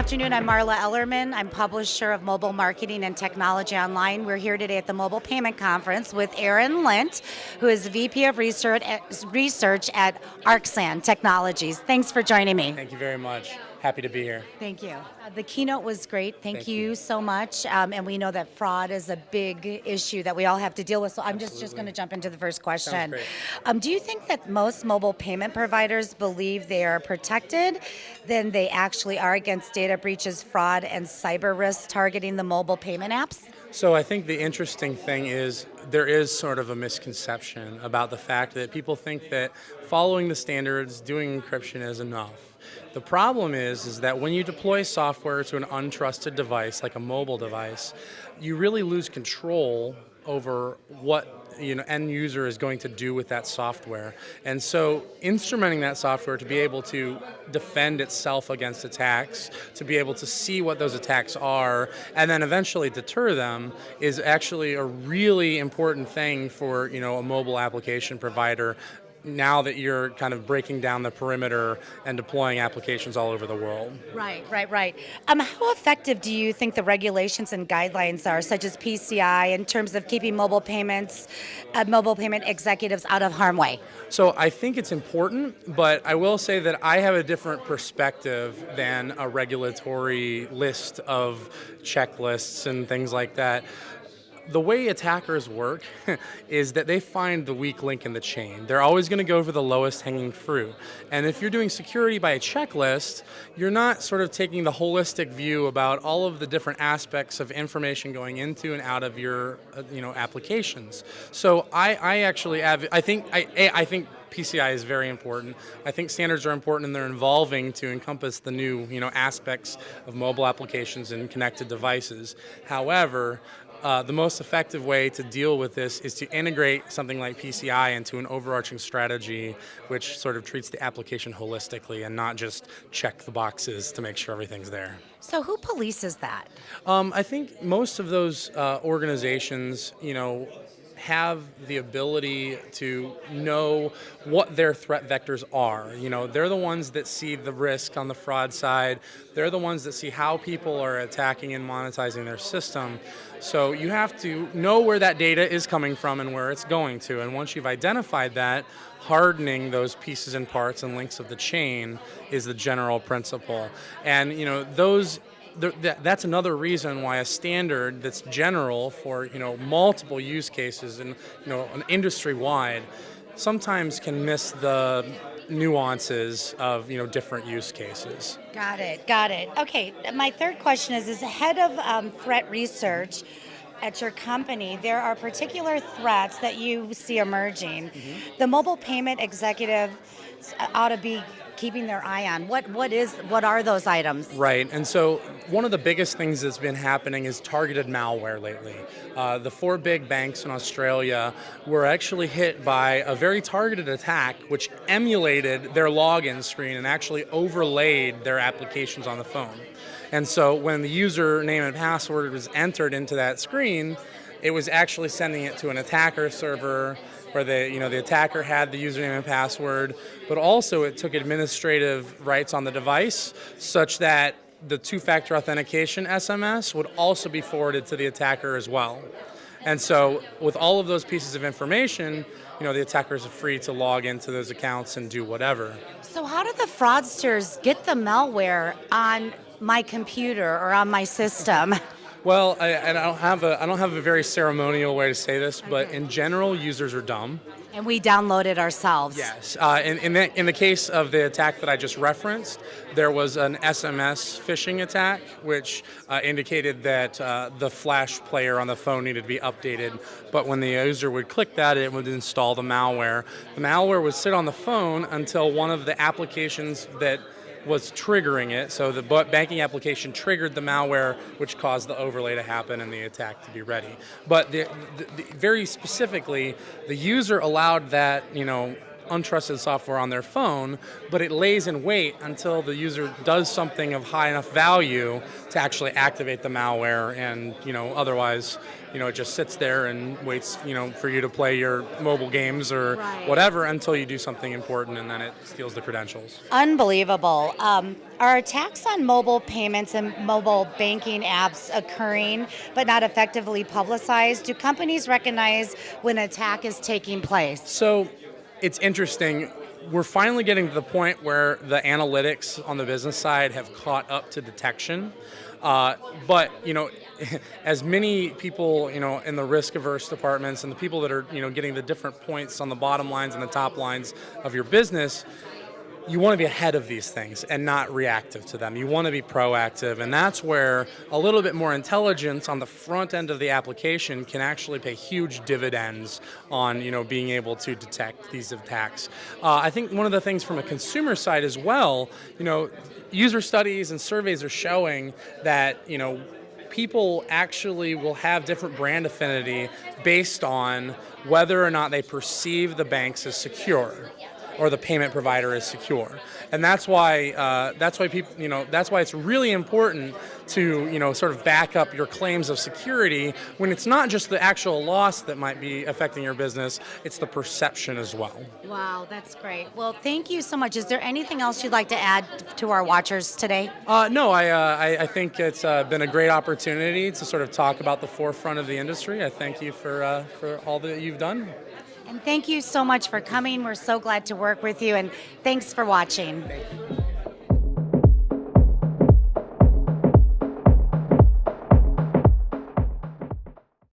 afternoon. I'm Marla Ellerman. I'm publisher of Mobile Marketing and Technology Online. We're here today at the Mobile Payment Conference with Lint, who is VP of Research at Arxan Technologies. Thanks for joining me. Thank you very much. Happy to be here. Thank you. The keynote was great. Thank you so much. And we know that fraud is a big issue that we all have to deal with. So I'm just going to jump into the first question. Sounds great. Do you think that most mobile payment providers believe they are protected than they actually are against data breaches, fraud, and cyber risks targeting the mobile payment apps? So I think the interesting thing is there is sort of a misconception about the fact that people think that following the standards, doing encryption is enough. The problem is that when you deploy software to an untrusted device, like a mobile device, you really lose control over what end user is going to do with that software. And so instrumenting that software to be able to defend itself against attacks, to be able to see what those attacks are, and then eventually deter them is actually a really important thing for a mobile application provider now that you're kind of breaking down the perimeter and deploying applications all over the world. Right. How effective do you think the regulations and guidelines are, such as PCI, in terms of keeping mobile payment executives out of harm's way? So I think it's important, but I will say that I have a different perspective than a regulatory list of checklists and things like that. The way attackers work is that they find the weak link in the chain. They're always going to go for the lowest hanging fruit. And if you're doing security by a checklist, you're not sort of taking the holistic view about all of the different aspects of information going into and out of your applications. So I think PCI is very important. I think standards are important and they're evolving to encompass the new aspects of mobile applications and connected devices. However, the most effective way to deal with this is to integrate something like PCI into an overarching strategy which sort of treats the application holistically and not just check the boxes to make sure everything's there. So who polices that? I think most of those organizations, have the ability to know what their threat vectors are. They're the ones that see the risk on the fraud side. They're the ones that see how people are attacking and monetizing their system. So you have to know where that data is coming from and where it's going to. And once you've identified that, hardening those pieces and parts and links of the chain is the general principle. And that's another reason why a standard that's general for multiple use cases and an industry-wide sometimes can miss the nuances of different use cases. Got it. Okay, my third question is head of threat research at your company, there are particular threats that you see emerging. Mm-hmm. The mobile payment executive ought to be keeping their eye on. What are those items? Right, and so one of the biggest things that's been happening is targeted malware lately. The 4 big banks in Australia were actually hit by a very targeted attack which emulated their login screen and actually overlaid their applications on the phone. And so when the username and password was entered into that screen, it was actually sending it to an attacker server where the attacker had the username and password, but also it took administrative rights on the device such that the two-factor authentication SMS would also be forwarded to the attacker as well. And so with all of those pieces of information, the attackers are free to log into those accounts and do whatever. So how do the fraudsters get the malware on my computer or on my system? Well, I don't have a very ceremonial way to say this, but in general, users are dumb. And we download it ourselves. Yes. In the case of the attack that I just referenced, there was an SMS phishing attack, which indicated that the flash player on the phone needed to be updated. But when the user would click that, it would install the malware. The malware would sit on the phone until one of the applications that was triggering it. So the banking application triggered the malware, which caused the overlay to happen and the attack to be ready. But very specifically, the user allowed that untrusted software on their phone, but it lays in wait until the user does something of high enough value to actually activate the malware, and otherwise, it just sits there and waits, for you to play your mobile games or Right. whatever until you do something important, and then it steals the credentials. Unbelievable. Are attacks on mobile payments and mobile banking apps occurring but not effectively publicized? Do companies recognize when an attack is taking place? So it's interesting. We're finally getting to the point where the analytics on the business side have caught up to detection. But as many people, in the risk-averse departments and the people that are, getting the different points on the bottom lines and the top lines of your business, you want to be ahead of these things and not reactive to them. You want to be proactive, and that's where a little bit more intelligence on the front end of the application can actually pay huge dividends on, being able to detect these attacks. I think one of the things from a consumer side as well, user studies and surveys are showing that, people actually will have different brand affinity based on whether or not they perceive the banks as secure or the payment provider is secure, and that's why people, that's why it's really important to sort of back up your claims of security when it's not just the actual loss that might be affecting your business; it's the perception as well. Wow, that's great. Well, thank you so much. Is there anything else you'd like to add to our watchers today? No, I think it's been a great opportunity to sort of talk about the forefront of the industry. I thank you for all that you've done. And thank you so much for coming. We're so glad to work with you, and thanks for watching. Thank you.